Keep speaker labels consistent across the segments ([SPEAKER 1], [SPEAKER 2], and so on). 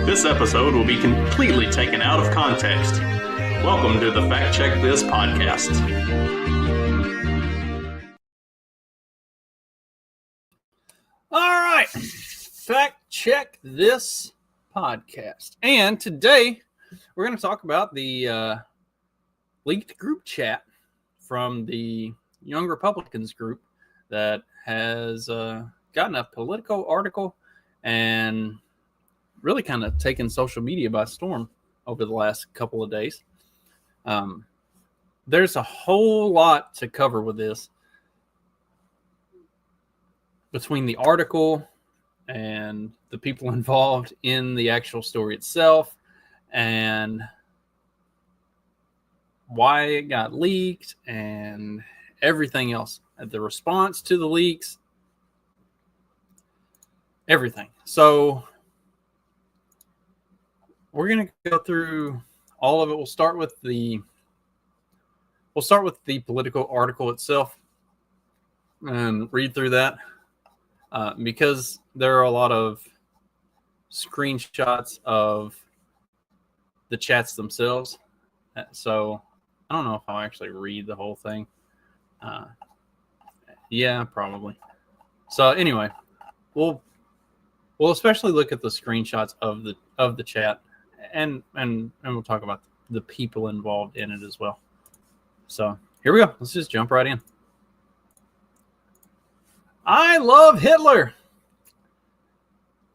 [SPEAKER 1] This episode will be completely taken out of context. Welcome to the Fact Check This podcast.
[SPEAKER 2] All right, Fact Check This podcast. And today we're going to talk about the leaked group chat from the Young Republicans group that has gotten a political article and really kind of taken social media by storm over the last couple of days. There's a whole lot to cover with this between the article and the people involved in the actual story itself and why it got leaked and everything else, the response to the leaks, everything. So we're going to go through all of it. We'll start with the political article itself and read through that because there are a lot of screenshots of the chats themselves. So I don't know if I'll actually read the whole thing. Yeah, probably. So anyway, we'll especially look at the screenshots of the chat, and we'll talk about the people involved in it as well. So here we go. Let's just jump right in. I love Hitler.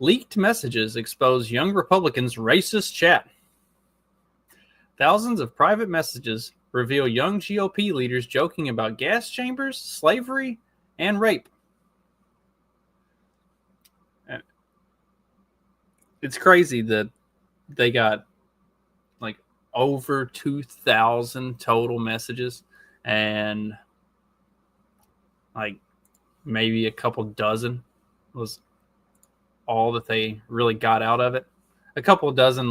[SPEAKER 2] Leaked messages expose young Republicans' racist chat. Thousands of private messages reveal young GOP leaders joking about gas chambers, slavery, and rape. It's crazy that they got like over 2,000 total messages and like maybe a couple dozen was all that they really got out of it. A couple dozen,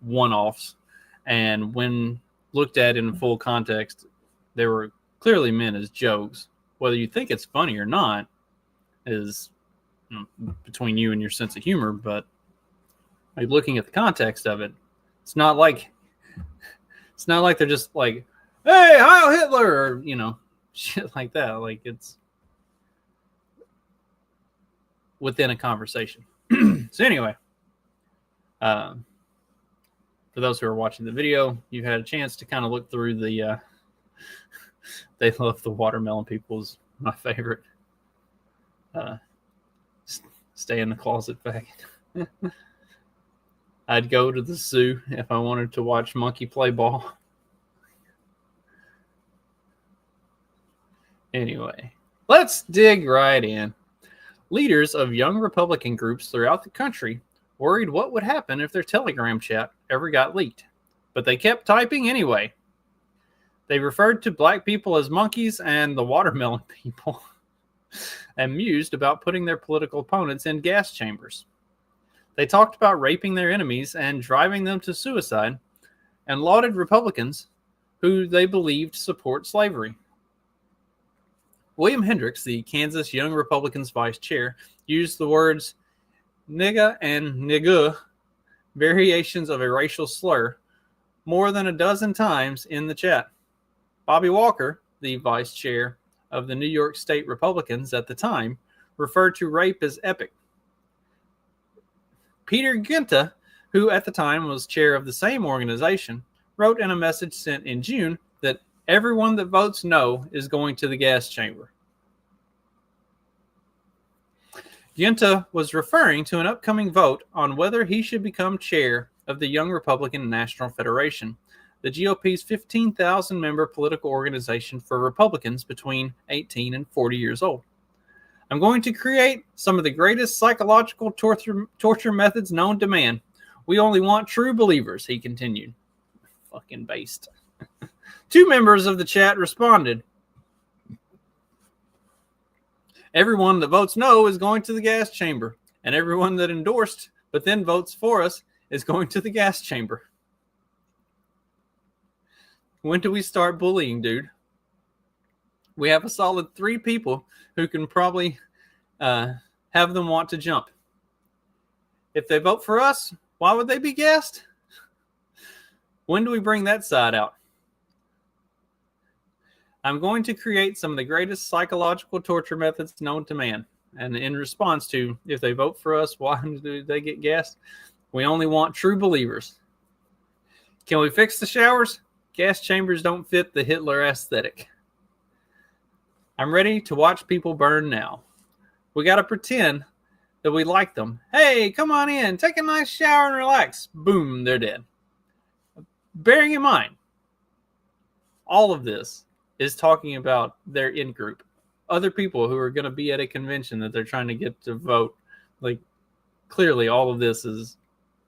[SPEAKER 2] one-offs. And when looked at in full context, they were clearly meant as jokes. Whether you think it's funny or not is between you and your sense of humor, but like looking at the context of it, it's not like they're just like, "Hey, Heil Hitler," or shit like that. Like it's within a conversation. So anyway, for those who are watching the video, you've had a chance to kind of look through the. They love the watermelon people is my favorite. Stay in the closet back. I'd go to the zoo if I wanted to watch monkey play ball. Anyway, let's dig right in. Leaders of young Republican groups throughout the country worried what would happen if their Telegram chat ever got leaked, but they kept typing anyway. They referred to black people as monkeys and the watermelon people, and mused about putting their political opponents in gas chambers. They talked about raping their enemies and driving them to suicide, and lauded Republicans who they believed support slavery. William Hendricks, the Kansas Young Republicans vice chair, used the words nigga and nigga, variations of a racial slur, more than a dozen times in the chat. Bobby Walker, the vice chair of the New York State Republicans at the time, referred to rape as epic. Peter Ginta, who at the time was chair of the same organization, wrote in a message sent in June that everyone that votes no is going to the gas chamber. Ginta was referring to an upcoming vote on whether he should become chair of the Young Republican National Federation, the GOP's 15,000-member political organization for Republicans between 18 and 40 years old. I'm going to create some of the greatest psychological torture methods known to man. We only want true believers, he continued. Fucking based. Two members of the chat responded. Everyone that votes no is going to the gas chamber, and everyone that endorsed but then votes for us is going to the gas chamber. When do we start bullying, dude? We have a solid 3 people who can probably have them want to jump. If they vote for us, why would they be gassed? When do we bring that side out? I'm going to create some of the greatest psychological torture methods known to man. And in response to, if they vote for us, why do they get gassed? We only want true believers. Can we fix the showers? Gas chambers don't fit the Hitler aesthetic. I'm ready to watch people burn now. We got to pretend that we like them. Hey, come on in. Take a nice shower and relax. Boom, they're dead. Bearing in mind, all of this is talking about their in-group. Other people who are going to be at a convention that they're trying to get to vote. Like, clearly all of this is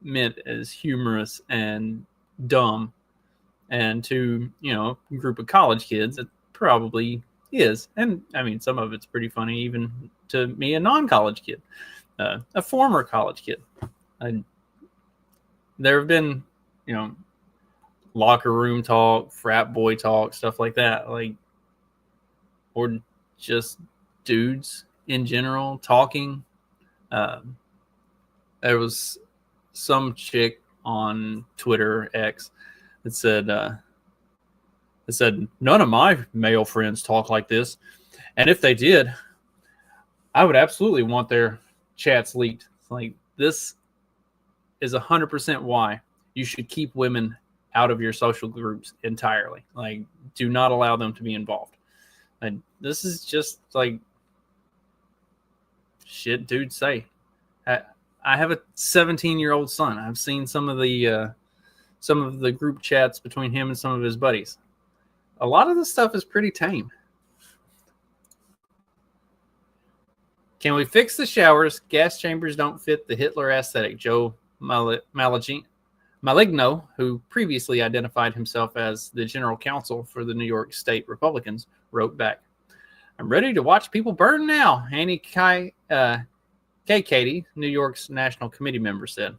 [SPEAKER 2] meant as humorous and dumb. And to, a group of college kids, it probably is. And, I mean, some of it's pretty funny, even to me, a non-college kid. A former college kid. There have been, locker room talk, frat boy talk, stuff like that. Or just dudes in general talking. There was some chick on Twitter X that said none of my male friends talk like this, and if they did, I would absolutely want their chats leaked. Like, this is 100% why you should keep women out of your social groups entirely. Like, do not allow them to be involved. And this is just like shit dudes say. I have a 17-year-old son. I've seen some of the group chats between him and some of his buddies. A lot of this stuff is pretty tame. Can we fix the showers? Gas chambers don't fit the Hitler aesthetic. Joe Maligno, who previously identified himself as the general counsel for the New York State Republicans, wrote back, I'm ready to watch people burn now. Annie Katie, New York's National Committee member, said.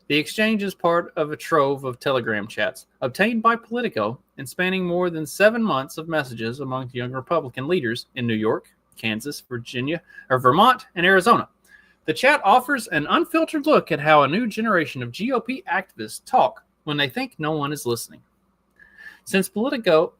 [SPEAKER 2] The exchange is part of a trove of Telegram chats obtained by Politico and spanning more than 7 months of messages among young Republican leaders in New York, Kansas, Vermont, and Arizona. The chat offers an unfiltered look at how a new generation of GOP activists talk when they think no one is listening. Since Politico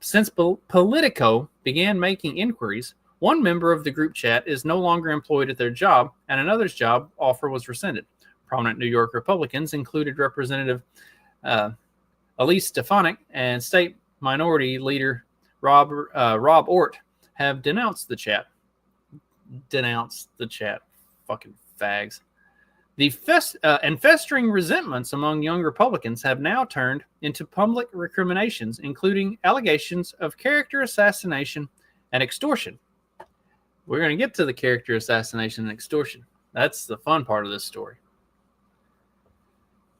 [SPEAKER 2] began making inquiries, one member of the group chat is no longer employed at their job, and another's job offer was rescinded. Prominent New York Republicans included Representative Elise Stefanik and State Minority Leader Rob Ort have denounced the chat. Fucking fags. The festering resentments among young Republicans have now turned into public recriminations, including allegations of character assassination and extortion. We're going to get to the character assassination and extortion. That's the fun part of this story.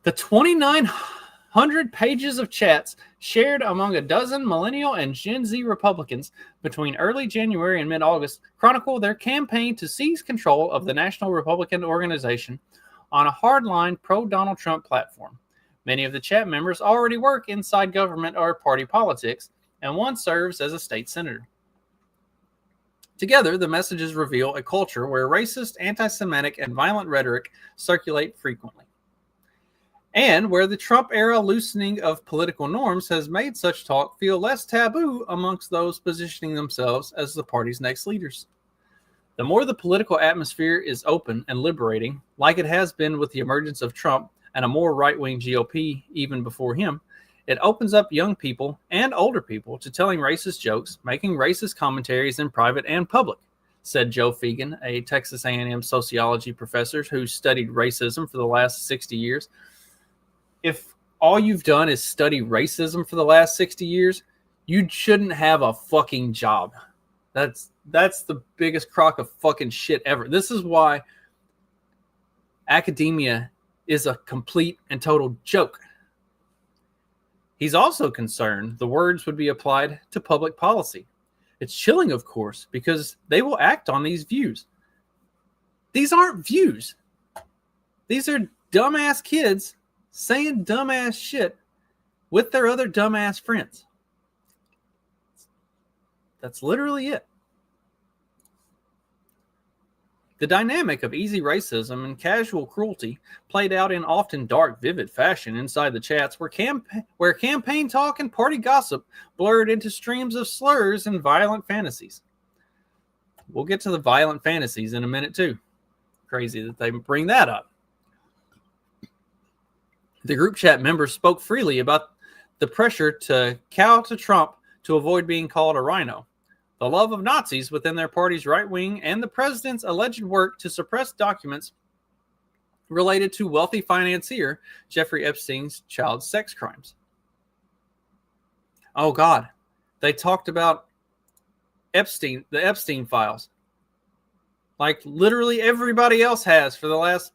[SPEAKER 2] The 2,900 pages of chats shared among a dozen millennial and Gen Z Republicans between early January and mid-August chronicle their campaign to seize control of the National Republican Organization on a hardline pro-Donald Trump platform. Many of the chat members already work inside government or party politics, and one serves as a state senator. Together, the messages reveal a culture where racist, anti-Semitic, and violent rhetoric circulate frequently, and where the Trump-era loosening of political norms has made such talk feel less taboo amongst those positioning themselves as the party's next leaders. The more the political atmosphere is open and liberating, like it has been with the emergence of Trump and a more right-wing GOP even before him, it opens up young people and older people to telling racist jokes, making racist commentaries in private and public, said Joe Fegan, a Texas A&M sociology professor who studied racism for the last 60 years. If all you've done is study racism for the last 60 years, you shouldn't have a fucking job. That's the biggest crock of fucking shit ever. This is why academia is a complete and total joke. He's also concerned the words would be applied to public policy. It's chilling, of course, because they will act on these views. These aren't views. These are dumbass kids saying dumbass shit with their other dumbass friends. That's literally it. The dynamic of easy racism and casual cruelty played out in often dark, vivid fashion inside the chats where campaign talk and party gossip blurred into streams of slurs and violent fantasies. We'll get to the violent fantasies in a minute, too. Crazy that they bring that up. The group chat members spoke freely about the pressure to cow to Trump to avoid being called a rhino, the love of Nazis within their party's right wing, and the president's alleged work to suppress documents related to wealthy financier Jeffrey Epstein's child sex crimes. Oh, God. They talked about the Epstein files. Like literally everybody else has for the last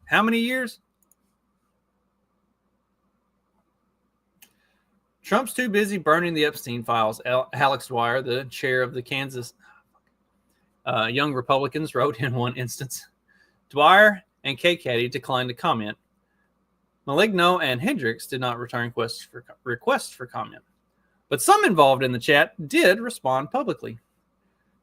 [SPEAKER 2] how many years? Trump's too busy burning the Epstein files. Alex Dwyer, the chair of the Kansas Young Republicans, wrote in one instance. Dwyer and K-Caddy declined to comment. Maligno and Hendricks did not return requests for comment. But some involved in the chat did respond publicly.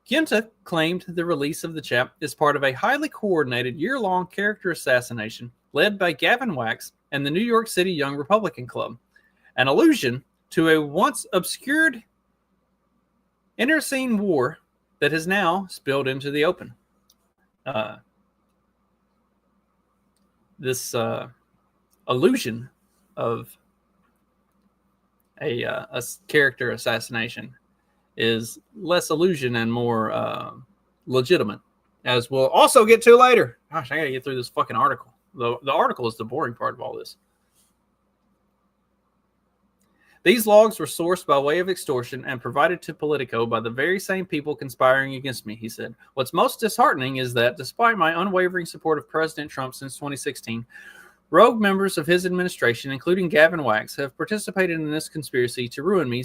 [SPEAKER 2] Ginta claimed the release of the chat is part of a highly coordinated year-long character assassination led by Gavin Wax and the New York City Young Republican Club, an allusion to a once obscured internecine war that has now spilled into the open. This illusion of a character assassination is less illusion and more legitimate, as we'll also get to later. Gosh, I gotta get through this fucking article. The article is the boring part of all this. These logs were sourced by way of extortion and provided to Politico by the very same people conspiring against me, he said. What's most disheartening is that, despite my unwavering support of President Trump since 2016, rogue members of his administration, including Gavin Wax, have participated in this conspiracy to ruin me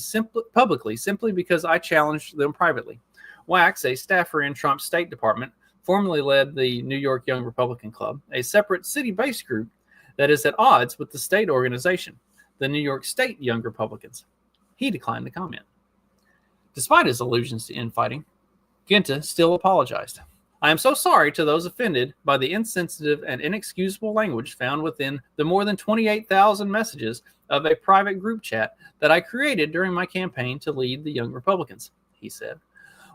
[SPEAKER 2] publicly simply because I challenged them privately. Wax, a staffer in Trump's State Department, formerly led the New York Young Republican Club, a separate city-based group that is at odds with the state organization, the New York State Young Republicans. He declined to comment. Despite his allusions to infighting, Ginta still apologized. I am so sorry to those offended by the insensitive and inexcusable language found within the more than 28,000 messages of a private group chat that I created during my campaign to lead the Young Republicans, he said.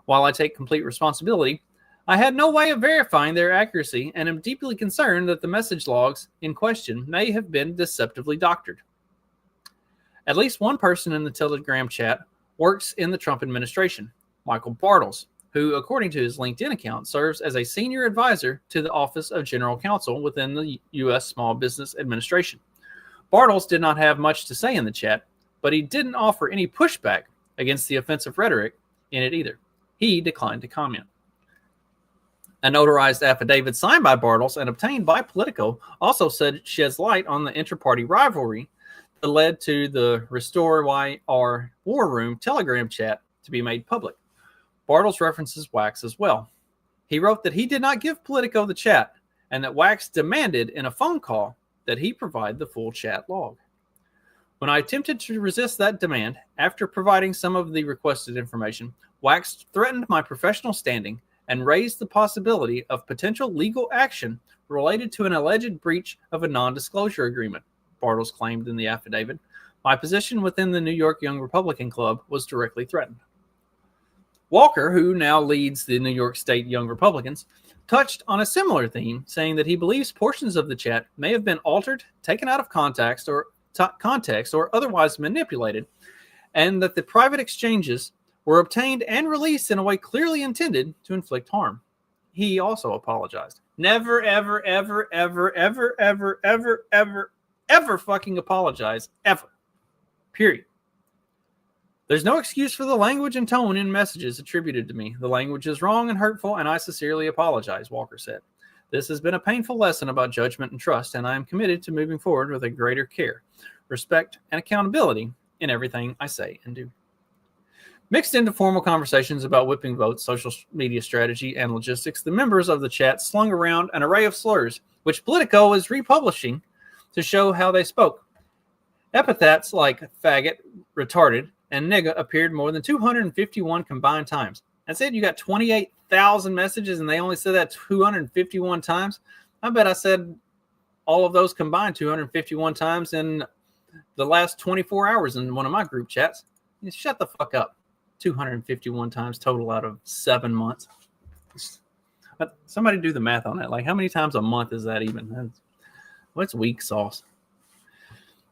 [SPEAKER 2] While I take complete responsibility, I had no way of verifying their accuracy and am deeply concerned that the message logs in question may have been deceptively doctored. At least one person in the Telegram chat works in the Trump administration, Michael Bartels, who, according to his LinkedIn account, serves as a senior advisor to the Office of General Counsel within the U.S. Small Business Administration. Bartels did not have much to say in the chat, but he didn't offer any pushback against the offensive rhetoric in it either. He declined to comment. A notarized affidavit signed by Bartels and obtained by Politico also sheds light on the inter-party rivalry that led to the Restore YR War Room Telegram chat to be made public. Bartels references Wax as well. He wrote that he did not give Politico the chat and that Wax demanded in a phone call that he provide the full chat log. When I attempted to resist that demand, after providing some of the requested information, Wax threatened my professional standing and raised the possibility of potential legal action related to an alleged breach of a non-disclosure agreement, Bartels claimed in the affidavit. My position within the New York Young Republican Club was directly threatened. Walker, who now leads the New York State Young Republicans, touched on a similar theme, saying that he believes portions of the chat may have been altered, taken out of context or otherwise manipulated, and that the private exchanges were obtained and released in a way clearly intended to inflict harm. He also apologized. Never, ever, ever, ever, ever, ever, ever, ever, ever fucking apologize, ever. Period. There's no excuse for the language and tone in messages attributed to me. The language is wrong and hurtful, and I sincerely apologize, Walker said. This has been a painful lesson about judgment and trust, and I am committed to moving forward with a greater care, respect, and accountability in everything I say and do. Mixed into formal conversations about whipping votes, social media strategy, and logistics, the members of the chat slung around an array of slurs, which Politico is republishing to show how they spoke. Epithets like faggot, retarded, and nigga appeared more than 251 combined times. I said you got 28,000 messages and they only said that 251 times. I bet I said all of those combined 251 times in the last 24 hours in one of my group chats. Shut the fuck up. 251 times total out of 7 months. But somebody do the math on that. Like, how many times a month is that even? What's weak sauce?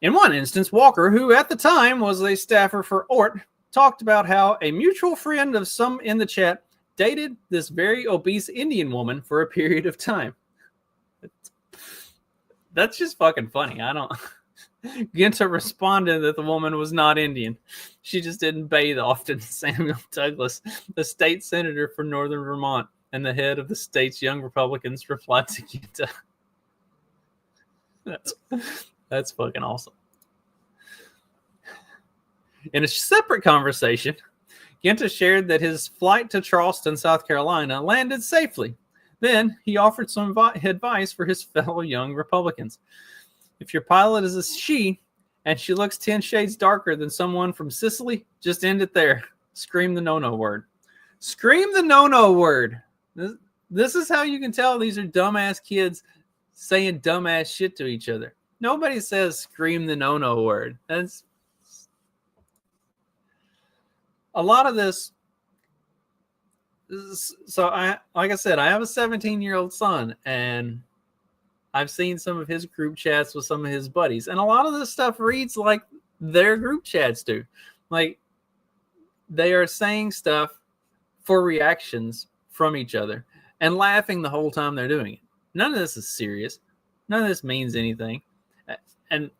[SPEAKER 2] In one instance, Walker, who at the time was a staffer for Ort, talked about how a mutual friend of some in the chat dated this very obese Indian woman for a period of time. That's just fucking funny. I don't... Ginta responded that the woman was not Indian. She just didn't bathe often. Samuel Douglas, the state senator for Northern Vermont and the head of the state's Young Republicans, replied to Ginta. That's fucking awesome. In a separate conversation, Ginta shared that his flight to Charleston, South Carolina, landed safely. Then he offered some advice for his fellow Young Republicans. If your pilot is a she and she looks 10 shades darker than someone from Sicily, just end it there. Scream the no-no word. Scream the no-no word. This is how you can tell these are dumbass kids saying dumbass shit to each other. Nobody says scream the no-no word. That's a lot of this. So like I said, I have a 17-year-old son, and I've seen some of his group chats with some of his buddies, and a lot of this stuff reads like their group chats do. Like, they are saying stuff for reactions from each other and laughing the whole time they're doing it. None of this is serious. None of this means anything. And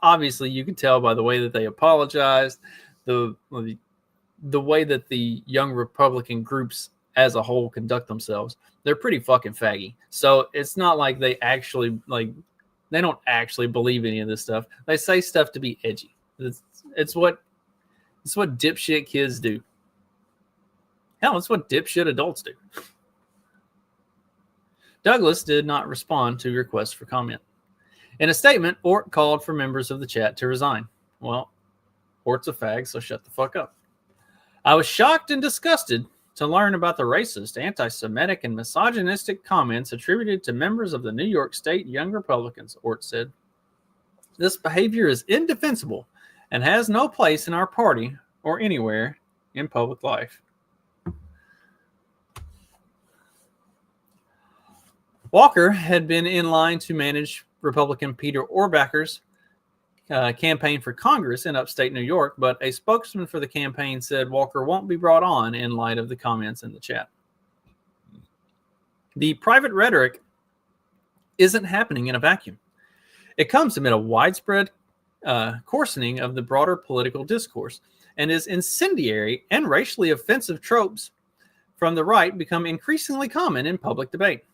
[SPEAKER 2] obviously you can tell by the way that they apologized, the way that the Young Republican groups as a whole conduct themselves. They're pretty fucking faggy. So it's not like they actually, they don't actually believe any of this stuff. They say stuff to be edgy. It's what dipshit kids do. Hell, it's what dipshit adults do. Douglas did not respond to requests for comment. In a statement, Ort called for members of the chat to resign. Well, Ort's a fag, so shut the fuck up. I was shocked and disgusted to learn about the racist, anti-Semitic, and misogynistic comments attributed to members of the New York State Young Republicans, Ort said. This behavior is indefensible and has no place in our party or anywhere in public life. Walker had been in line to manage Republican Peter Orbacher's campaign for Congress in upstate New York, but a spokesman for the campaign said Walker won't be brought on in light of the comments in the chat. The private rhetoric isn't happening in a vacuum. It comes amid a widespread coarsening of the broader political discourse, and is incendiary and racially offensive tropes from the right become increasingly common in public debate.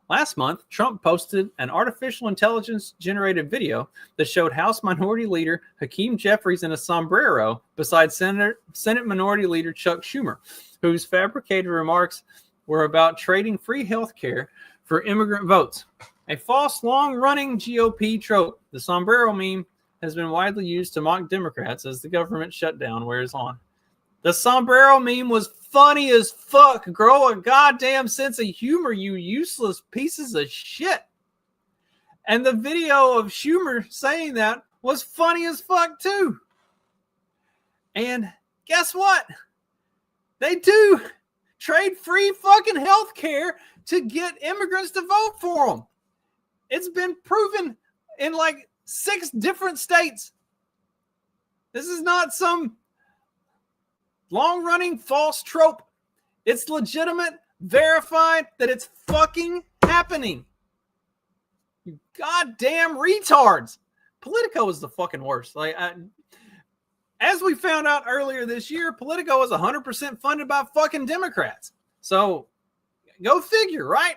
[SPEAKER 2] Last month, Trump posted an artificial intelligence-generated video that showed House Minority Leader Hakeem Jeffries in a sombrero beside Senate Minority Leader Chuck Schumer, whose fabricated remarks were about trading free health care for immigrant votes. A false, long-running GOP trope, the sombrero meme has been widely used to mock Democrats as the government shutdown wears on. The sombrero meme was funny as fuck. Grow a goddamn sense of humor, you useless pieces of shit. And the video of Schumer saying that was funny as fuck too. And guess what? They do trade free fucking health care to get immigrants to vote for them. It's been proven in like 6 different states. This is not some long-running false trope. It's legitimate, verified that it's fucking happening. You goddamn retards. Politico is the fucking worst. As we found out earlier this year, Politico is 100% funded by fucking Democrats. So, go figure, right?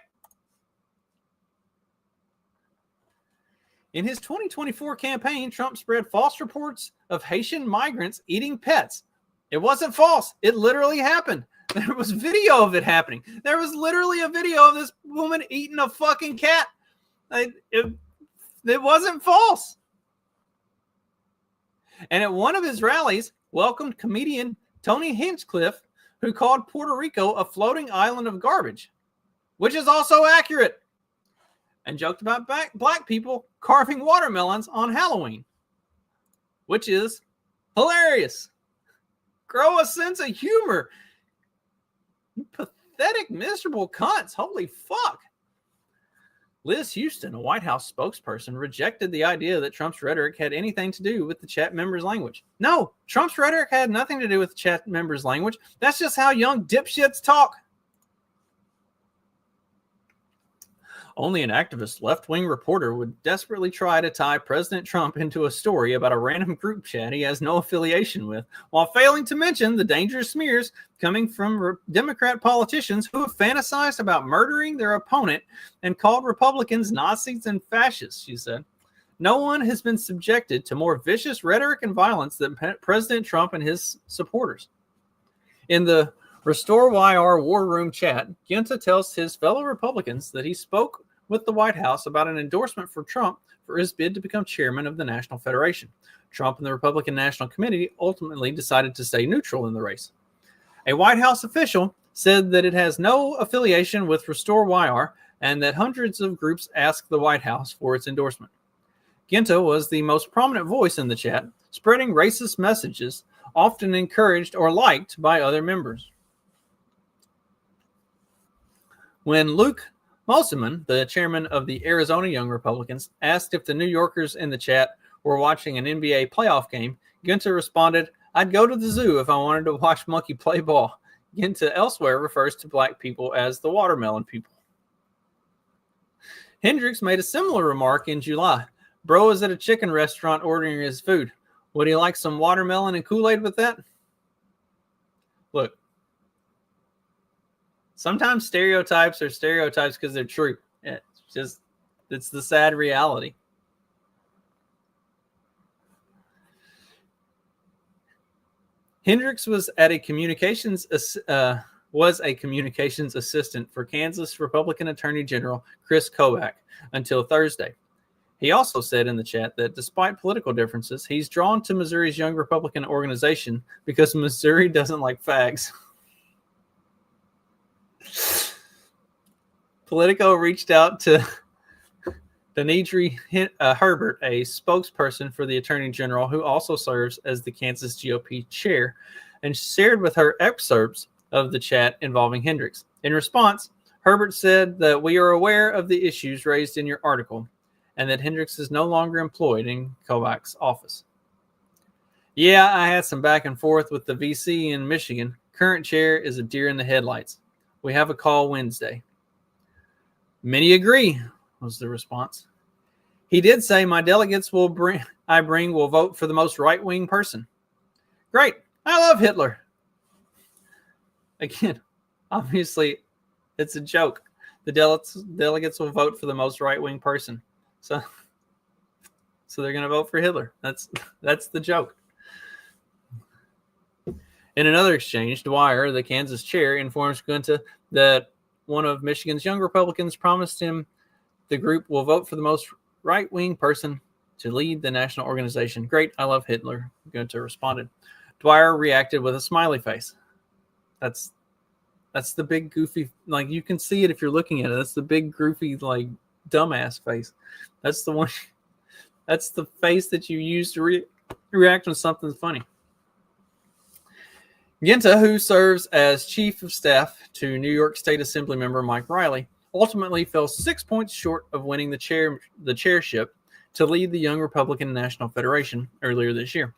[SPEAKER 2] In his 2024 campaign, Trump spread false reports of Haitian migrants eating pets. It wasn't false. It literally happened. There was video of it happening. There was literally a video of this woman eating a fucking cat. It wasn't false. And at one of his rallies, welcomed comedian Tony Hinchcliffe, who called Puerto Rico a floating island of garbage, which is also accurate, and joked about black people carving watermelons on Halloween, which is hilarious. Grow a sense of humor. You pathetic, miserable cunts. Holy fuck. Liz Houston, a White House spokesperson, rejected the idea that Trump's rhetoric had anything to do with the chat members' language. No, Trump's rhetoric had nothing to do with the chat members' language. That's just how young dipshits talk. Only an activist left-wing reporter would desperately try to tie President Trump into a story about a random group chat he has no affiliation with, while failing to mention the dangerous smears coming from Democrat politicians who have fantasized about murdering their opponent and called Republicans Nazis and fascists, she said. No one has been subjected to more vicious rhetoric and violence than President Trump and his supporters. In the Restore YR War Room chat, Ginta tells his fellow Republicans that he spoke with the White House about an endorsement for Trump for his bid to become chairman of the National Federation. Trump and the Republican National Committee ultimately decided to stay neutral in the race. A White House official said that it has no affiliation with Restore YR and that hundreds of groups asked the White House for its endorsement. Ginta was the most prominent voice in the chat, spreading racist messages, often encouraged or liked by other members. When Luke Mosselman, the chairman of the Arizona Young Republicans, asked if the New Yorkers in the chat were watching an NBA playoff game, Ginta responded, "I'd go to the zoo if I wanted to watch monkey play ball." Ginta elsewhere refers to black people as the watermelon people. Hendricks made a similar remark in July. Bro is at a chicken restaurant ordering his food. Would he like some watermelon and Kool-Aid with that? Look. Sometimes stereotypes are stereotypes because they're true. It's the sad reality. Hendricks was a communications assistant for Kansas Republican Attorney General Chris Kobach until Thursday. He also said in the chat that despite political differences, he's drawn to Missouri's Young Republican organization because Missouri doesn't like fags. Politico reached out to Denidre Herbert, a spokesperson for the Attorney General who also serves as the Kansas GOP chair, and shared with her excerpts of the chat involving Hendricks. In response, Herbert said that we are aware of the issues raised in your article and that Hendricks is no longer employed in Kobach's office. Yeah, I had some back and forth with the VC in Michigan. Current chair is a deer in the headlights. We have a call Wednesday. Many agree, was the response. He did say my delegates will bring will vote for the most right-wing person. Great. I love Hitler. Again, obviously, it's a joke. The delegates will vote for the most right-wing person. So they're going to vote for Hitler. That's the joke. In another exchange, Dwyer, the Kansas chair, informs Ginta that one of Michigan's young Republicans promised him the group will vote for the most right-wing person to lead the national organization. Great, I love Hitler, Ginta responded. Dwyer reacted with a smiley face. That's the big goofy, like you can see it if you're looking at it. That's the big goofy, like dumbass face. That's the one. That's the face that you use to react when something's funny. Ginta, who serves as chief of staff to New York State Assembly member Mike Riley, ultimately fell 6 points short of winning the chairship to lead the Young Republican National Federation earlier this year.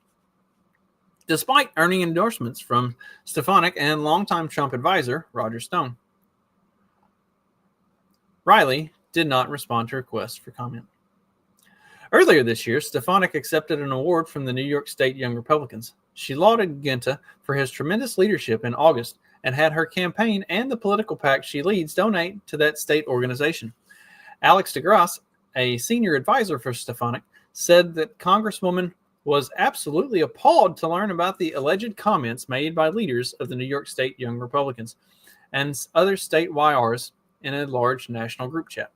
[SPEAKER 2] Despite earning endorsements from Stefanik and longtime Trump advisor Roger Stone, Riley did not respond to requests for comment. Earlier this year, Stefanik accepted an award from the New York State Young Republicans. She lauded Ginta for his tremendous leadership in August and had her campaign and the political PAC she leads donate to that state organization. Alex DeGrasse, a senior advisor for Stefanik, said that Congresswoman was absolutely appalled to learn about the alleged comments made by leaders of the New York State Young Republicans and other state YRs in a large national group chat.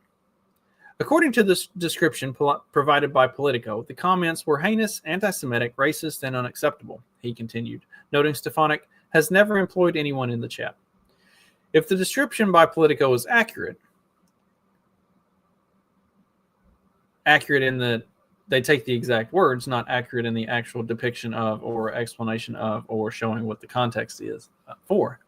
[SPEAKER 2] According to the description provided by Politico, the comments were heinous, anti-Semitic, racist, and unacceptable, he continued, noting Stefanik has never employed anyone in the chat. If the description by Politico is accurate in that they take the exact words, not accurate in the actual depiction of or explanation of or showing what the context is for.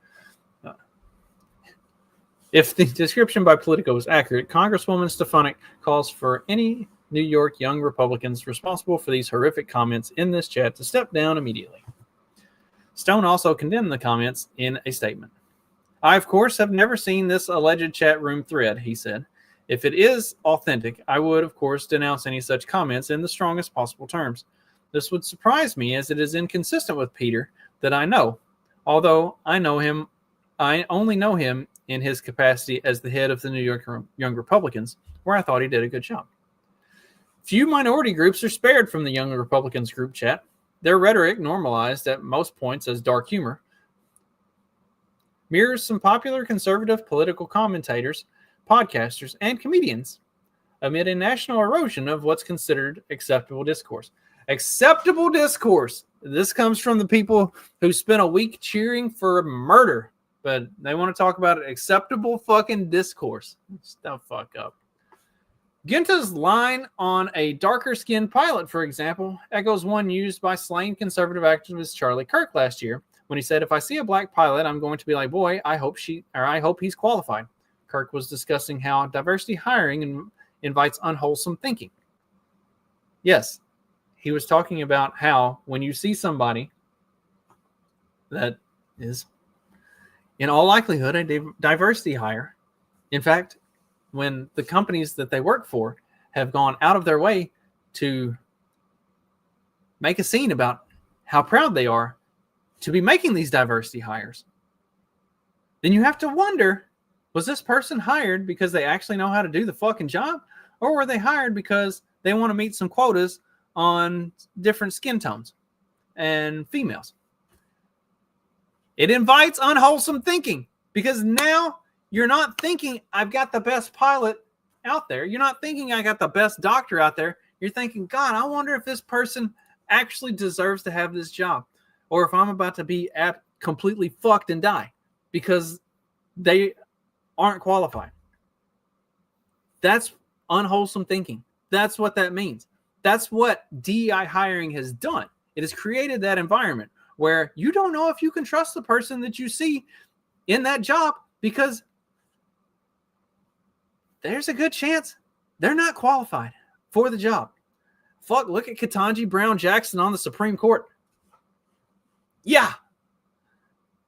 [SPEAKER 2] If the description by Politico is accurate, Congresswoman Stefanik calls for any New York young Republicans responsible for these horrific comments in this chat to step down immediately. Stone also condemned the comments in a statement. I, of course, have never seen this alleged chat room thread, he said. If it is authentic, I would, of course, denounce any such comments in the strongest possible terms. This would surprise me as it is inconsistent with Peter that I know, although I only know him in his capacity as the head of the New York Young Republicans, where I thought he did a good job. Few minority groups are spared from the Young Republicans group chat. Their rhetoric, normalized at most points as dark humor, mirrors some popular conservative political commentators, podcasters, and comedians amid a national erosion of what's considered acceptable discourse. Acceptable discourse. This comes from the people who spent a week cheering for murder, but they want to talk about acceptable fucking discourse. Stop fuck up. Ginta's line on a darker-skinned pilot, for example, echoes one used by slain conservative activist Charlie Kirk last year when he said, "If I see a black pilot, I'm going to be like, boy, I hope he's qualified." Kirk was discussing how diversity hiring invites unwholesome thinking. Yes, he was talking about how when you see somebody that is, in all likelihood, a diversity hire, in fact, when the companies that they work for have gone out of their way to make a scene about how proud they are to be making these diversity hires, then you have to wonder, was this person hired because they actually know how to do the fucking job? Or were they hired because they want to meet some quotas on different skin tones and females? It invites unwholesome thinking because now you're not thinking, I've got the best pilot out there. You're not thinking, I got the best doctor out there. You're thinking, God, I wonder if this person actually deserves to have this job. Or if I'm about to be completely fucked and die because they aren't qualified. That's unwholesome thinking. That's what that means. That's what DEI hiring has done. It has created that environment where you don't know if you can trust the person that you see in that job because there's a good chance they're not qualified for the job. Fuck, look at Ketanji Brown Jackson on the Supreme Court. Yeah.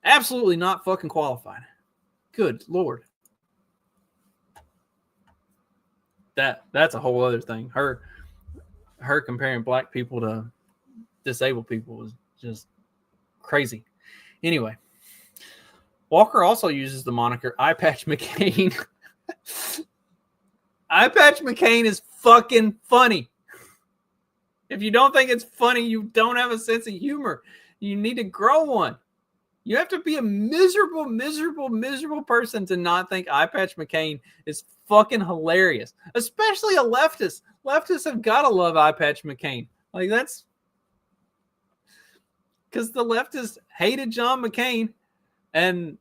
[SPEAKER 2] Absolutely not fucking qualified. Good Lord. That's a whole other thing. Her comparing black people to disabled people was just crazy. Anyway, Walker also uses the moniker Eye Patch McCain. Eye Patch McCain is fucking funny. If you don't think it's funny, you don't have a sense of humor. You need to grow one. You have to be a miserable, miserable, miserable person to not think Eye Patch McCain is fucking hilarious. Especially a leftist. Leftists have got to love Eye Patch McCain. Like, that's because the leftists hated John McCain and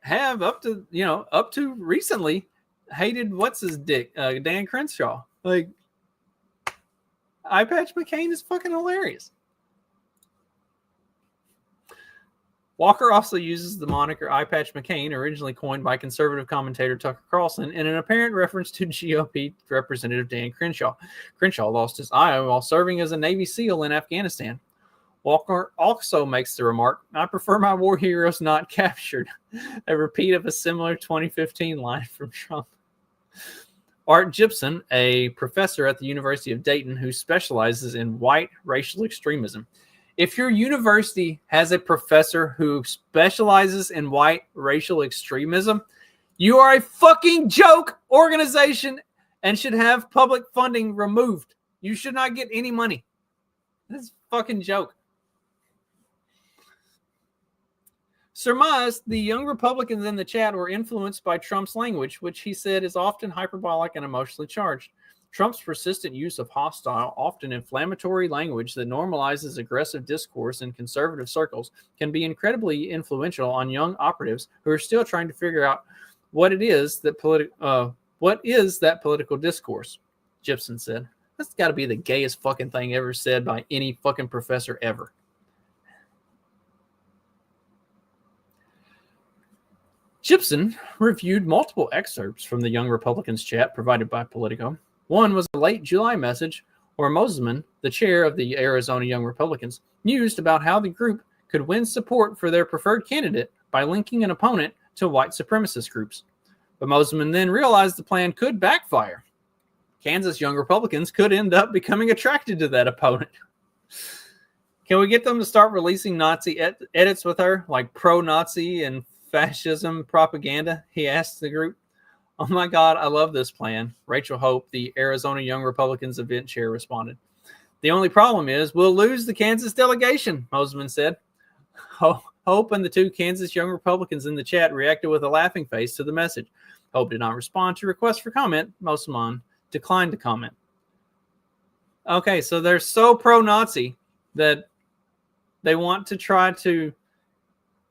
[SPEAKER 2] have up to recently hated what's his dick, Dan Crenshaw. Like, Eye Patch McCain is fucking hilarious. Walker also uses the moniker Eye Patch McCain, originally coined by conservative commentator Tucker Carlson, in an apparent reference to GOP Representative Dan Crenshaw. Crenshaw lost his eye while serving as a Navy SEAL in Afghanistan. Walker also makes the remark, "I prefer my war heroes not captured," a repeat of a similar 2015 line from Trump. Art Gibson, a professor at the University of Dayton who specializes in white racial extremism. If your university has a professor who specializes in white racial extremism, you are a fucking joke organization and should have public funding removed. You should not get any money. This is a fucking joke. Surmised the young Republicans in the chat were influenced by Trump's language, which he said is often hyperbolic and emotionally charged. Trump's persistent use of hostile, often inflammatory language that normalizes aggressive discourse in conservative circles can be incredibly influential on young operatives who are still trying to figure out what is that political discourse, Gibson said. That's got to be the gayest fucking thing ever said by any fucking professor ever. Gibson reviewed multiple excerpts from the Young Republicans chat provided by Politico. One was a late July message where Mosman, the chair of the Arizona Young Republicans, mused about how the group could win support for their preferred candidate by linking an opponent to white supremacist groups. But Mosman then realized the plan could backfire. Kansas Young Republicans could end up becoming attracted to that opponent. Can we get them to start releasing Nazi edits with her, like pro-Nazi and fascism propaganda? He asked the group. Oh my God, I love this plan. Rachel Hope, the Arizona Young Republicans event chair, responded. The only problem is we'll lose the Kansas delegation, Mosman said. Hope and the two Kansas Young Republicans in the chat reacted with a laughing face to the message. Hope did not respond to requests for comment. Mosman declined to comment. Okay, so they're so pro-Nazi that they want to try to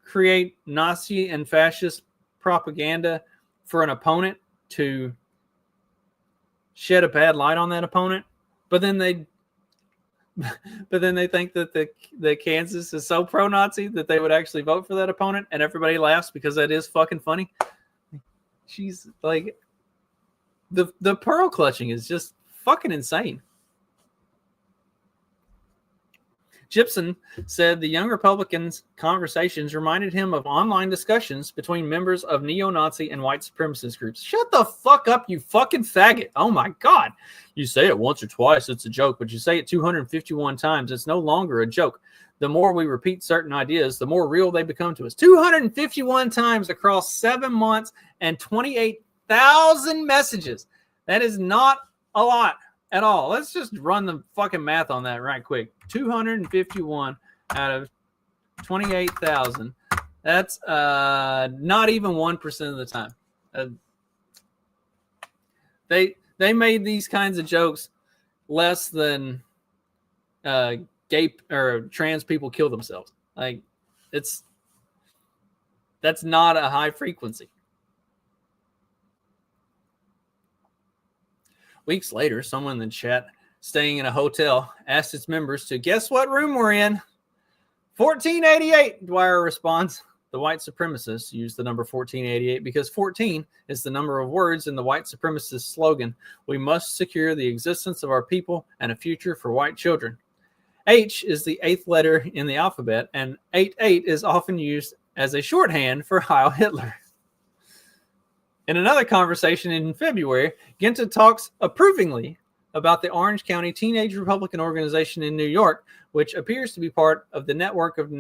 [SPEAKER 2] create Nazi and fascist propaganda for an opponent to shed a bad light on that opponent, but then they think that the Kansas is so pro-Nazi that they would actually vote for that opponent, and everybody laughs because that is fucking funny. She's like, the pearl clutching is just fucking insane. Gibson said the Young Republicans' conversations reminded him of online discussions between members of neo-Nazi and white supremacist groups. Shut the fuck up, you fucking faggot. Oh my God. You say it once or twice, it's a joke, but you say it 251 times, it's no longer a joke. The more we repeat certain ideas, the more real they become to us. 251 times across 7 months and 28,000 messages. That is not a lot at all. Let's just run the fucking math on that right quick. 251 out of 28,000. That's not even 1% of the time. They made these kinds of jokes less than gay or trans people kill themselves. Like, that's not a high frequency. Weeks later, someone in the chat staying in a hotel asked its members to guess what room we're in. 1488, Dwyer responds. The white supremacists use the number 1488 because 14 is the number of words in the white supremacist slogan, we must secure the existence of our people and a future for white children. H is the 8th letter in the alphabet, and 88 is often used as a shorthand for Heil Hitler. In another conversation in February, Ginta talks approvingly about the Orange County Teenage Republican Organization in New York, which appears to be part of the network of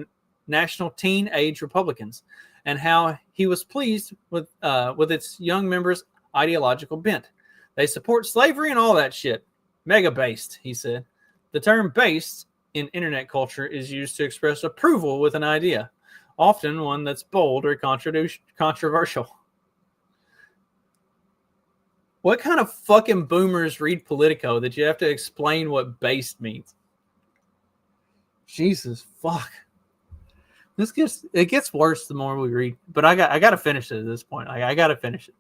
[SPEAKER 2] National Teen Age Republicans, and how he was pleased with its young members' ideological bent. They support slavery and all that shit. Mega-based, he said. The term based in internet culture is used to express approval with an idea, often one that's bold or controversial. What kind of fucking boomers read Politico that you have to explain what based means? Jesus fuck. It gets worse the more we read, but I got to finish it at this point. I got to finish it.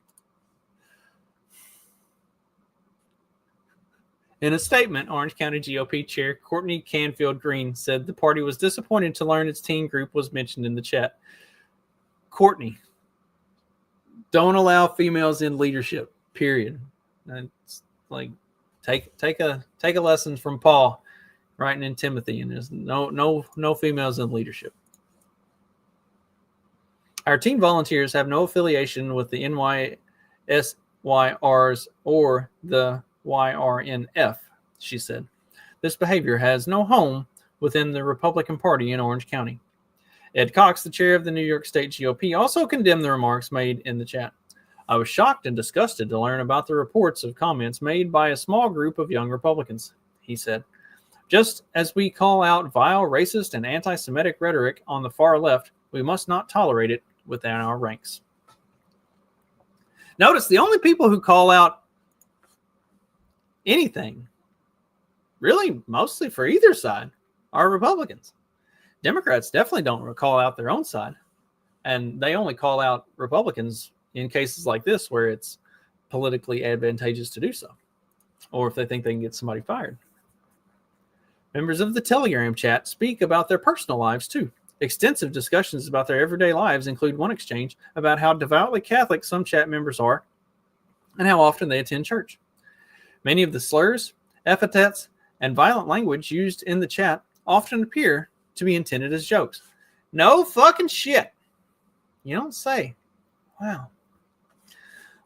[SPEAKER 2] In a statement, Orange County GOP Chair Courtney Canfield Green said the party was disappointed to learn its teen group was mentioned in the chat. Courtney, don't allow females in leadership. Period. It's like take a lesson from Paul writing in Timothy, and there's no females in leadership. Our teen volunteers have no affiliation with the NYSYRs or the YRNF, she said. This behavior has no home within the Republican Party in Orange County. Ed Cox, the chair of the New York State GOP, also condemned the remarks made in the chat. I was shocked and disgusted to learn about the reports of comments made by a small group of young Republicans, he said. Just as we call out vile, racist, and anti-Semitic rhetoric on the far left, we must not tolerate it within our ranks. Notice the only people who call out anything, really mostly for either side, are Republicans. Democrats definitely don't call out their own side, and they only call out Republicans in cases like this where it's politically advantageous to do so, or if they think they can get somebody fired. Members of the Telegram chat speak about their personal lives too. Extensive discussions about their everyday lives include one exchange about how devoutly Catholic some chat members are and how often they attend church. Many of the slurs, epithets, and violent language used in the chat often appear to be intended as jokes. No fucking shit. You don't say. Wow.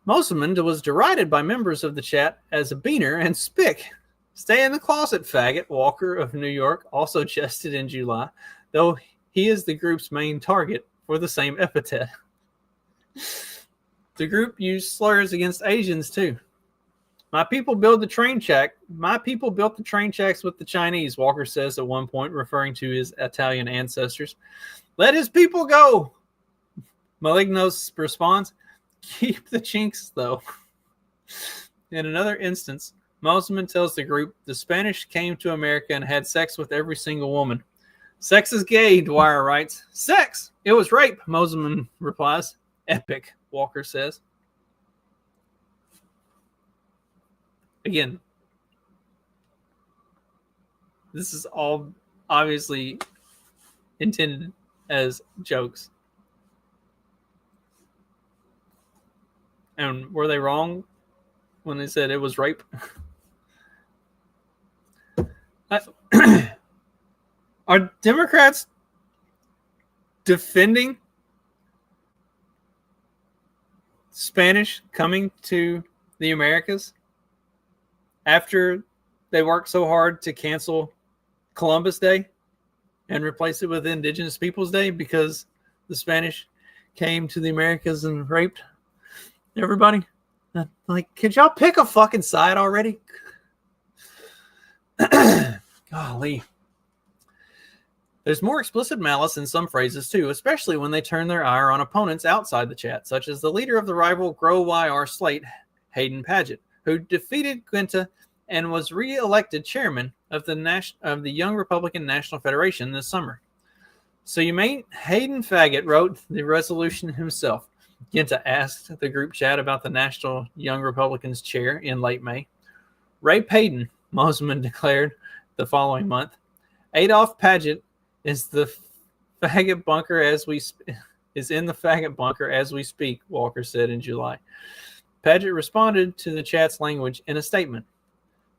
[SPEAKER 2] Moselman was derided by members of the chat as a beaner and spick. Stay in the closet, faggot, Walker of New York also jested in July, though he is the group's main target for the same epithet. The group used slurs against Asians too. My people built the train tracks with the Chinese, Walker says at one point, referring to his Italian ancestors. Let his people go. Malignos responds, keep the chinks, though. In another instance, Moselman tells the group the Spanish came to America and had sex with every single woman. Sex is gay, Dwyer writes. Sex! It was rape, Moselman replies. Epic, Walker says. Again, this is all obviously intended as jokes. And were they wrong when they said it was rape? Are Democrats defending Spanish coming to the Americas after they worked so hard to cancel Columbus Day and replace it with Indigenous Peoples Day because the Spanish came to the Americas and raped everybody? Like, could y'all pick a fucking side already? Golly. There's more explicit malice in some phrases too, especially when they turn their ire on opponents outside the chat, such as the leader of the rival Grow YR slate, Hayden Paget, who defeated Quinta and was re-elected chairman of the Young Republican National Federation this summer. So you mean Hayden Faggot wrote the resolution himself? Ginta asked the group chat about the National Young Republicans chair in late May. Ray Hayden, Moselman declared the following month. Adolf Paget is in the faggot bunker as we speak, Walker said in July. Paget responded to the chat's language in a statement.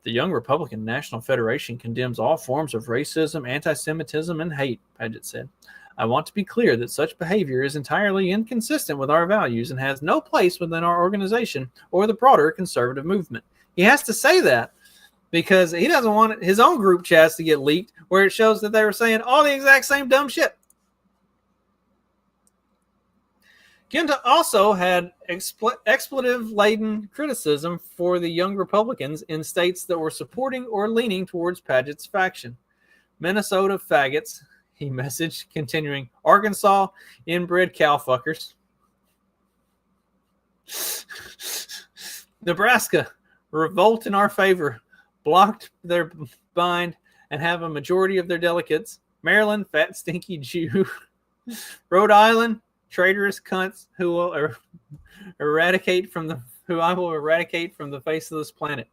[SPEAKER 2] The Young Republican National Federation condemns all forms of racism, anti-Semitism, and hate, Paget said. I want to be clear that such behavior is entirely inconsistent with our values and has no place within our organization or the broader conservative movement. He has to say that because he doesn't want his own group chats to get leaked where it shows that they were saying all the exact same dumb shit. Ginta also had expletive-laden criticism for the Young Republicans in states that were supporting or leaning towards Paget's faction. Minnesota faggots, he messaged, continuing, Arkansas, inbred cowfuckers. Nebraska, revolt in our favor, blocked their bind and have a majority of their delegates. Maryland, fat stinky Jew. Rhode Island, traitorous cunts who will I will eradicate from the face of this planet.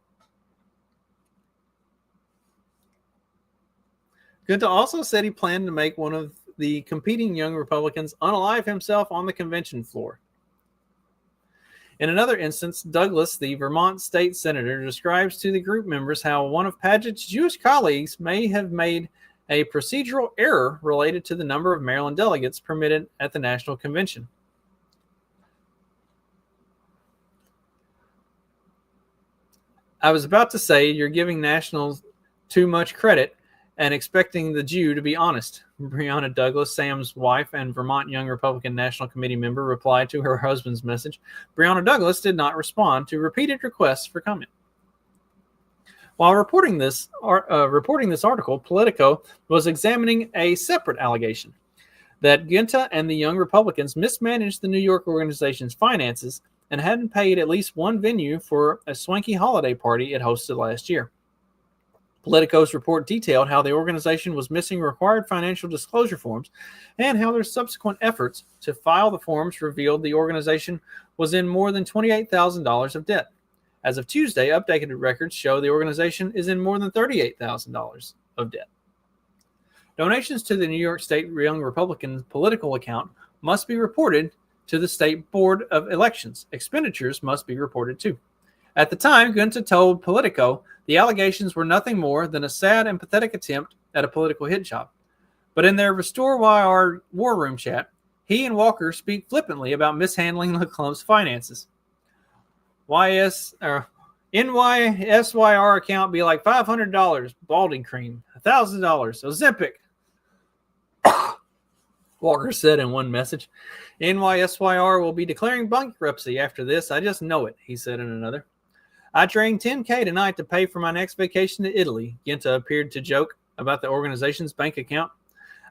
[SPEAKER 2] Gunta also said he planned to make one of the competing Young Republicans unalive himself on the convention floor. In another instance, Douglas, the Vermont state senator, describes to the group members how one of Paget's Jewish colleagues may have made a procedural error related to the number of Maryland delegates permitted at the national convention. I was about to say you're giving nationals too much credit and expecting the Jew to be honest. Breonna Douglas, Sam's wife and Vermont Young Republican National Committee member, replied to her husband's message. Breonna Douglas did not respond to repeated requests for comment. While reporting this article, Politico was examining a separate allegation that Ginta and the Young Republicans mismanaged the New York organization's finances and hadn't paid at least one venue for a swanky holiday party it hosted last year. Politico's report detailed how the organization was missing required financial disclosure forms and how their subsequent efforts to file the forms revealed the organization was in more than $28,000 of debt. As of Tuesday, updated records show the organization is in more than $38,000 of debt. Donations to the New York State Young Republican political account must be reported to the State Board of Elections. Expenditures must be reported too. At the time, Gunta told Politico the allegations were nothing more than a sad and pathetic attempt at a political hit job. But in their Restore YR War Room chat, he and Walker speak flippantly about mishandling the club's finances. NYSYR account be like $500, balding cream, $1,000, Ozempic. Walker said in one message, NYSYR will be declaring bankruptcy after this. I just know it, he said in another. I drained $10K tonight to pay for my next vacation to Italy. Ginta appeared to joke about the organization's bank account.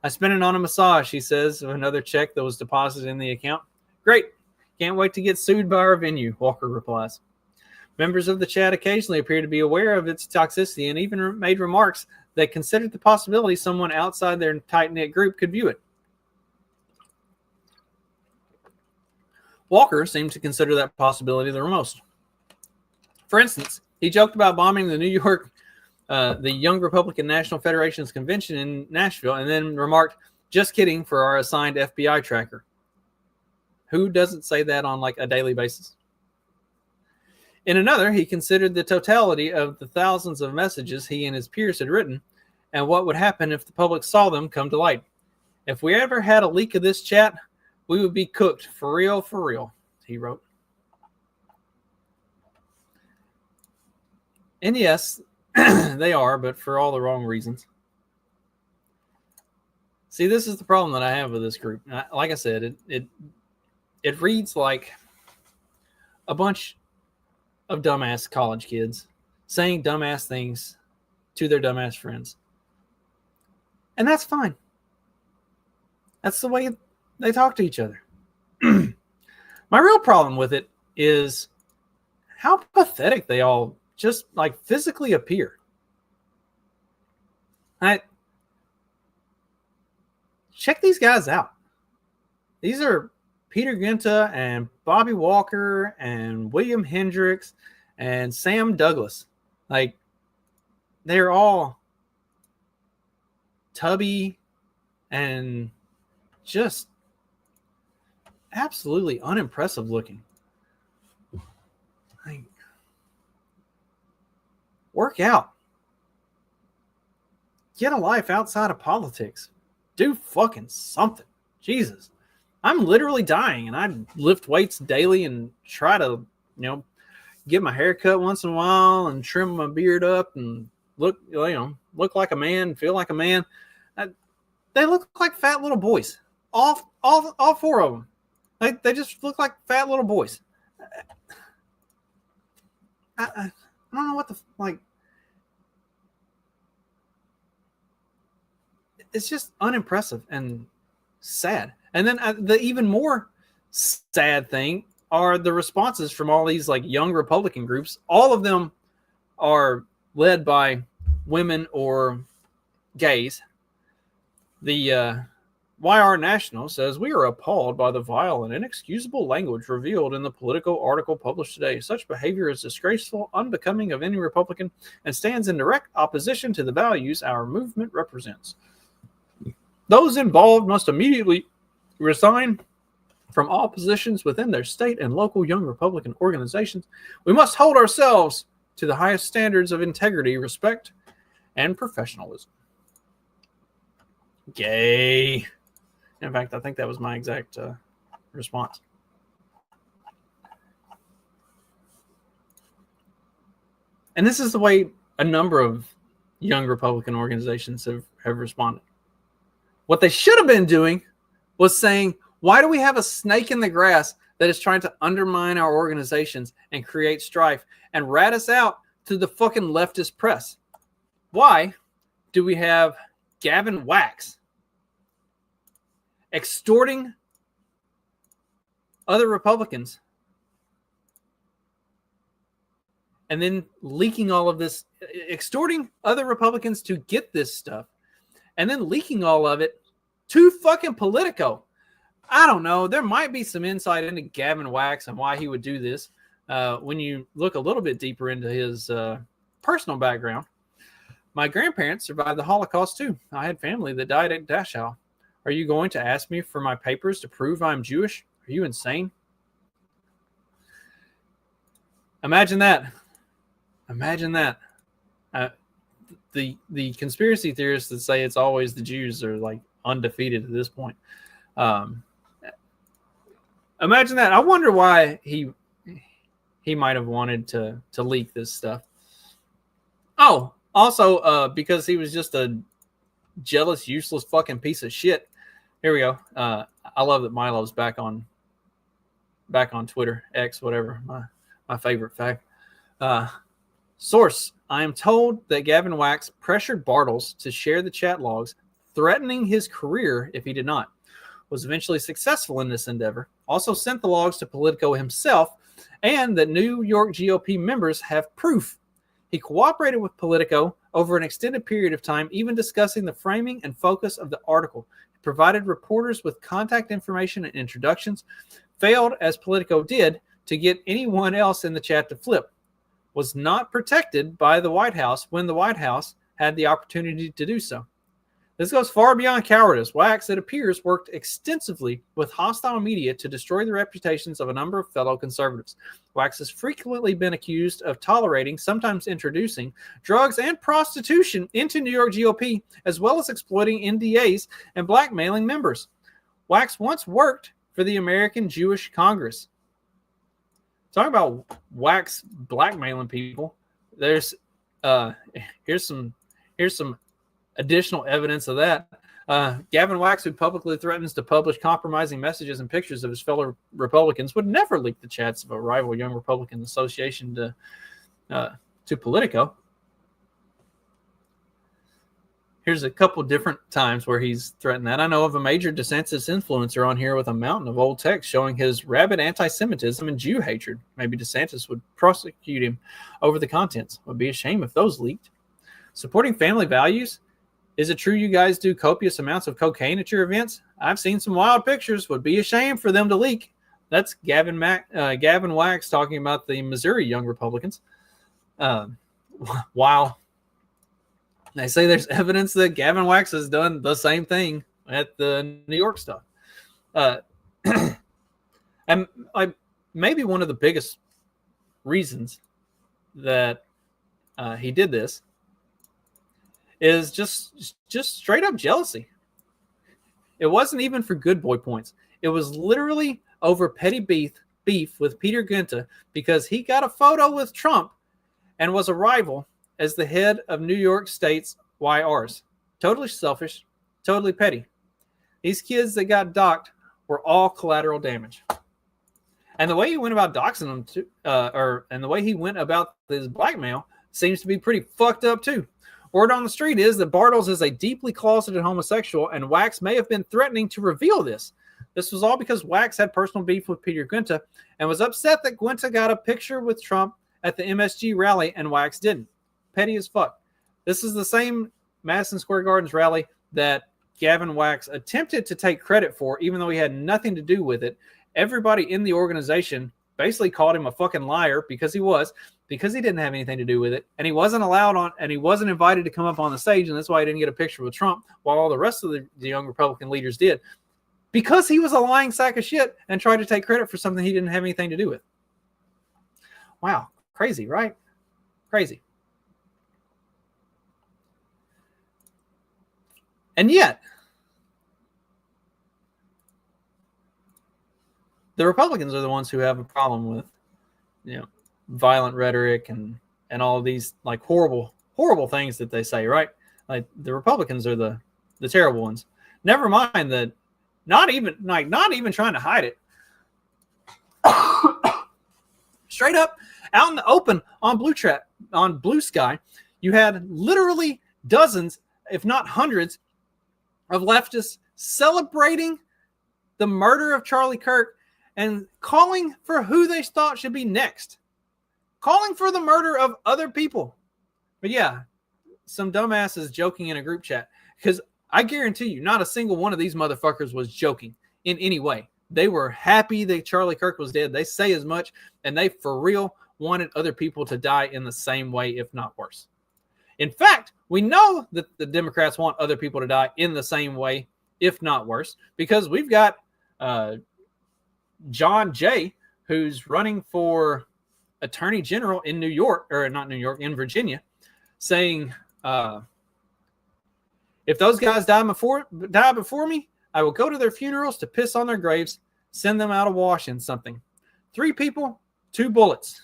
[SPEAKER 2] I spent it on a massage, he says, of another check that was deposited in the account. Great. Can't wait to get sued by our venue, Walker replies. Members of the chat occasionally appear to be aware of its toxicity and even made remarks that considered the possibility someone outside their tight-knit group could view it. Walker seemed to consider that possibility the most. For instance, he joked about bombing the the Young Republican National Federation's convention in Nashville, and then remarked, just kidding for our assigned FBI tracker. Who doesn't say that on like a daily basis? In another, he considered the totality of the thousands of messages he and his peers had written and what would happen if the public saw them come to light. If we ever had a leak of this chat, we would be cooked for real, he wrote. And yes, they are, but for all the wrong reasons. See, this is the problem that I have with this group. Like I said, it reads like a bunch of dumbass college kids saying dumbass things to their dumbass friends. And that's fine. That's the way they talk to each other. My real problem with it is how pathetic they all just like physically appear. Check these guys out. These are Peter Ginta and Bobby Walker and William Hendricks and Sam Douglas. Like, they're all tubby and just absolutely unimpressive looking. Like, work out. Get a life outside of politics. Do fucking something. Jesus. I'm literally dying, and I lift weights daily and try to, get my hair cut once in a while and trim my beard up and look like a man, feel like a man. They look like fat little boys. All four of them. They just look like fat little boys. I don't know what it's just unimpressive and sad. And then the even more sad thing are the responses from all these like young Republican groups. All of them are led by women or gays. The YR National says, we are appalled by the vile and inexcusable language revealed in the Politico article published today. Such behavior is disgraceful, unbecoming of any Republican, and stands in direct opposition to the values our movement represents. Those involved must immediately resign from all positions within their state and local young Republican organizations. We must hold ourselves to the highest standards of integrity, respect, and professionalism. Gay. In fact, I think that was my exact response. And this is the way a number of young Republican organizations have responded. What they should have been doing was saying, why do we have a snake in the grass that is trying to undermine our organizations and create strife and rat us out to the fucking leftist press? Why do we have Gavin Wax extorting other Republicans and then leaking all of this, extorting other Republicans to get this stuff, and then leaking all of it to fucking Politico. I don't know. There might be some insight into Gavin Wax and why he would do this when you look a little bit deeper into his personal background. My grandparents survived the Holocaust too. I had family that died at Dachau. Are you going to ask me for my papers to prove I'm Jewish? Are you insane? Imagine that. Imagine that. The conspiracy theorists that say it's always the Jews are like undefeated at this point. Imagine that. I wonder why he might have wanted to leak this stuff. Oh, also because he was just a jealous, useless fucking piece of shit. Here we go. I love that Milo's back on Twitter, X, whatever. My favorite fact. Source: I am told that Gavin Wax pressured Bartles to share the chat logs, threatening his career if he did not. Was eventually successful in this endeavor. Also sent the logs to Politico himself, and that New York GOP members have proof. He cooperated with Politico over an extended period of time, even discussing the framing and focus of the article. He provided reporters with contact information and introductions. Failed, as Politico did, to get anyone else in the chat to flip. Was not protected by the White House when the White House had the opportunity to do so. This goes far beyond cowardice. Wax, it appears, worked extensively with hostile media to destroy the reputations of a number of fellow conservatives. Wax has frequently been accused of tolerating, sometimes introducing, drugs and prostitution into New York GOP, as well as exploiting NDAs and blackmailing members. Wax once worked for the American Jewish Congress. Talking about Wax blackmailing people, there's here's some additional evidence of that. Gavin Wax, who publicly threatens to publish compromising messages and pictures of his fellow Republicans, would never leak the chats of a rival Young Republican association to Politico. Here's a couple different times where he's threatened that. I know of a major DeSantis influencer on here with a mountain of old text showing his rabid anti-Semitism and Jew hatred. Maybe DeSantis would prosecute him over the contents. Would be a shame if those leaked. Supporting family values. Is it true you guys do copious amounts of cocaine at your events? I've seen some wild pictures. Would be a shame for them to leak. That's Gavin Wax talking about the Missouri Young Republicans. Wow. They say there's evidence that Gavin Wax has done the same thing at the New York stuff. And maybe one of the biggest reasons that he did this is just straight up jealousy. It wasn't even for good boy points. It was literally over petty beef with Peter Gunther because he got a photo with Trump and was a rival as the head of New York State's YRs. Totally selfish, totally petty. These kids that got docked were all collateral damage. And the way he went about doxing them, and the way he went about his blackmail seems to be pretty fucked up too. Word on the street is that Bartles is a deeply closeted homosexual, and Wax may have been threatening to reveal this. This was all because Wax had personal beef with Peter Gunther and was upset that Gunther got a picture with Trump at the MSG rally and Wax didn't. Petty as fuck. This is the same Madison Square Gardens rally that Gavin Wax attempted to take credit for, even though he had nothing to do with it. Everybody in the organization basically called him a fucking liar because he didn't have anything to do with it, and he wasn't allowed on, and he wasn't invited to come up on the stage, and that's why he didn't get a picture with Trump, while all the rest of the young Republican leaders did, because he was a lying sack of shit and tried to take credit for something he didn't have anything to do with. Wow, crazy, right? Crazy. And yet, the Republicans are the ones who have a problem with, violent rhetoric and all of these like horrible things that they say, right? Like the Republicans are the terrible ones. Never mind that not even trying to hide it. Straight up out in the open on Blue Sky, you had literally dozens, if not hundreds, of leftists celebrating the murder of Charlie Kirk and calling for who they thought should be next. calling for the murder of other people. But yeah, some dumbasses joking in a group chat, because I guarantee you, not a single one of these motherfuckers was joking in any way. They were happy that Charlie Kirk was dead. They say as much, and they for real wanted other people to die in the same way, if not worse. In fact, we know that the Democrats want other people to die in the same way, if not worse, because we've got John Jay, who's running for Attorney General in New York, or not New York, in Virginia, saying, if those guys die before me, I will go to their funerals to piss on their graves, send them out awash in something. 3 people, 2 bullets.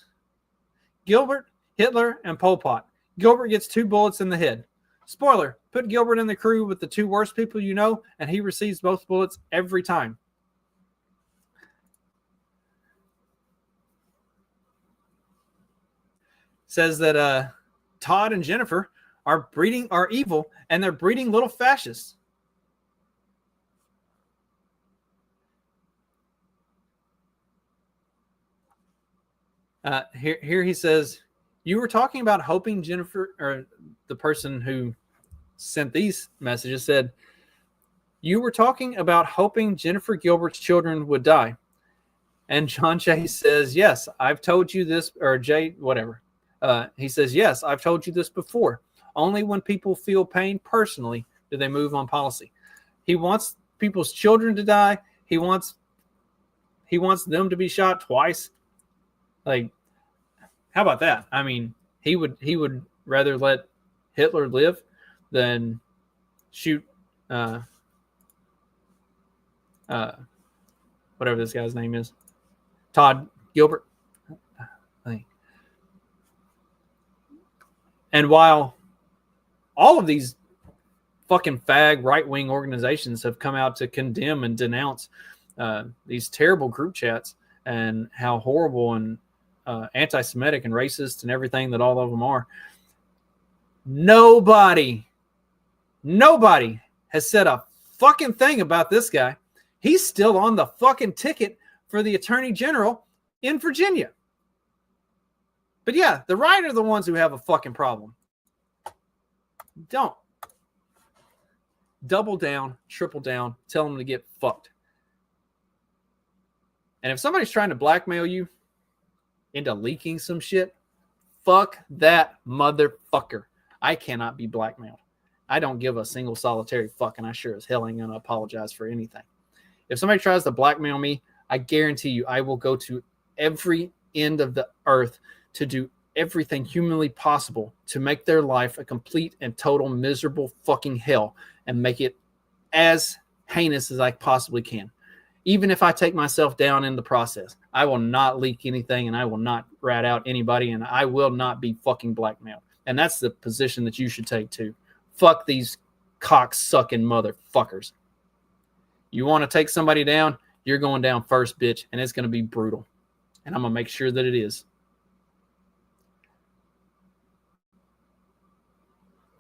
[SPEAKER 2] Gilbert, Hitler, and Pol Pot. Gilbert gets 2 bullets in the head. Spoiler, put Gilbert in the crew with the 2 worst people you know, and he receives both bullets every time. Says that Todd and Jennifer are evil, and they're breeding little fascists. Here he says, you were talking about hoping Jennifer, or the person who sent these messages said, you were talking about hoping Jennifer Gilbert's children would die. And John Jay says, yes, I've told you this, or Jay, whatever. He says, yes, I've told you this before. Only when people feel pain personally do they move on policy. He wants people's children to die. He wants them to be shot twice. Like, how about that? I mean, he would rather let Hitler live than shoot whatever this guy's name is, Todd Gilbert. And while all of these fucking fag right-wing organizations have come out to condemn and denounce these terrible group chats and how horrible and anti-Semitic and racist and everything that all of them are, nobody has said a fucking thing about this guy. He's still on the fucking ticket for the Attorney General in Virginia. But yeah, the right are the ones who have a fucking problem. Don't. Double down, triple down, tell them to get fucked. And if somebody's trying to blackmail you into leaking some shit, fuck that motherfucker. I cannot be blackmailed. I don't give a single solitary fuck, and I sure as hell ain't gonna apologize for anything. If somebody tries to blackmail me, I guarantee you I will go to every end of the earth to do everything humanly possible to make their life a complete and total miserable fucking hell and make it as heinous as I possibly can. Even if I take myself down in the process, I will not leak anything and I will not rat out anybody and I will not be fucking blackmailed. And that's the position that you should take too. Fuck these cock-sucking motherfuckers. You want to take somebody down, you're going down first, bitch, and it's going to be brutal. And I'm going to make sure that it is.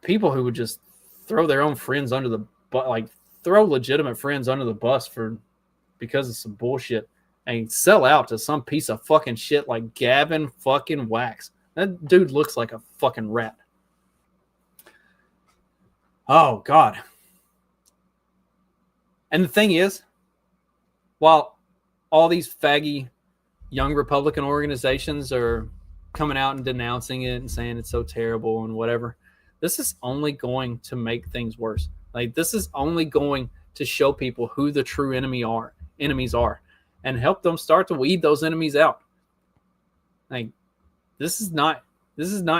[SPEAKER 2] People who would just throw their own friends under the bus, like throw legitimate friends under the bus because of some bullshit and sell out to some piece of fucking shit like Gavin fucking Wax. That dude looks like a fucking rat. Oh, God. And the thing is, while all these faggy young Republican organizations are coming out and denouncing it and saying it's so terrible and whatever, this is only going to make things worse. Like, this is only going to show people who the true enemies are and help them start to weed those enemies out. Like, this is not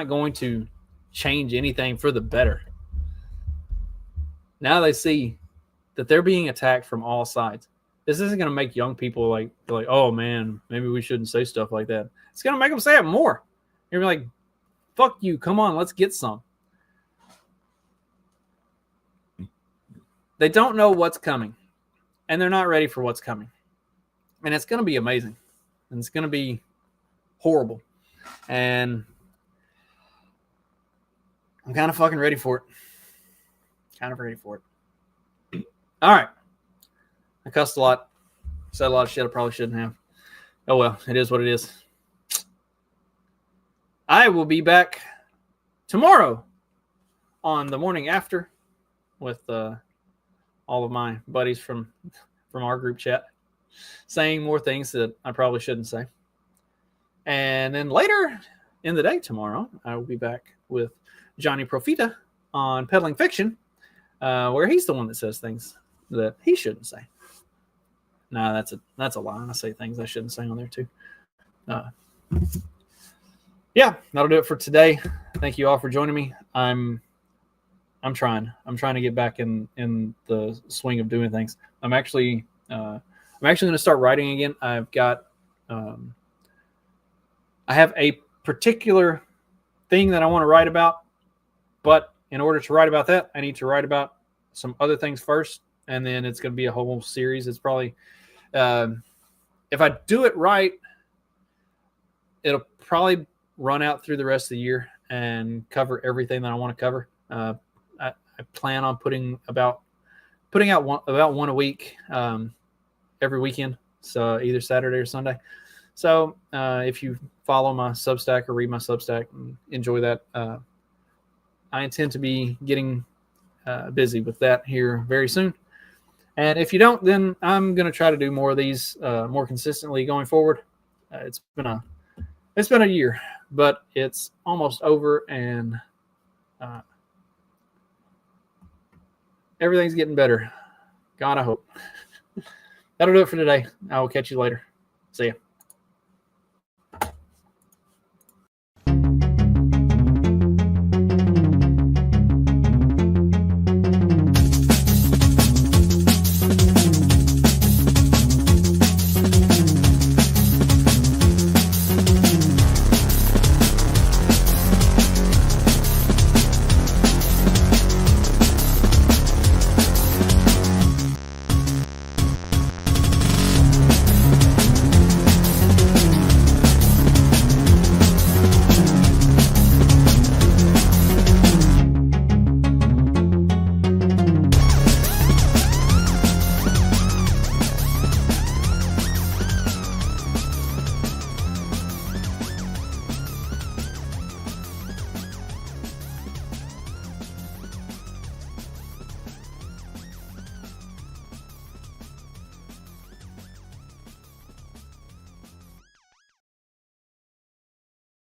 [SPEAKER 2] going to change anything for the better. Now they see that they're being attacked from all sides. This isn't going to make young people like, oh man, maybe we shouldn't say stuff like that. It's going to make them say it more. You're like, fuck you, come on, let's get some. They don't know what's coming, and they're not ready for what's coming. And it's going to be amazing, and it's going to be horrible. And I'm kind of fucking ready for it. Kind of ready for it. All right. I cussed a lot. Said a lot of shit I probably shouldn't have. Oh, well, it is what it is. I will be back tomorrow on the morning after with all of my buddies from our group chat saying more things that I probably shouldn't say. And then later in the day tomorrow, I will be back with Johnny Profita on Peddling Fiction, where he's the one that says things that he shouldn't say. No, that's a lie. I say things I shouldn't say on there too. Yeah, that'll do it for today. Thank you all for joining me. I'm trying to get back in the swing of doing things. I'm actually going to start writing again. I've got I have a particular thing that I want to write about, but in order to write about that, I need to write about some other things first, and then it's going to be a whole series. It's probably if I do it right, it'll probably run out through the rest of the year and cover everything that I want to cover. I plan on putting out one a week every weekend, so either Saturday or Sunday. So if you follow my Substack or read my Substack and enjoy that, I intend to be getting busy with that here very soon. And if you don't, then I'm going to try to do more of these more consistently going forward. It's been a year, but it's almost over, and everything's getting better. God, I hope. That'll do it for today. I will catch you later. See ya.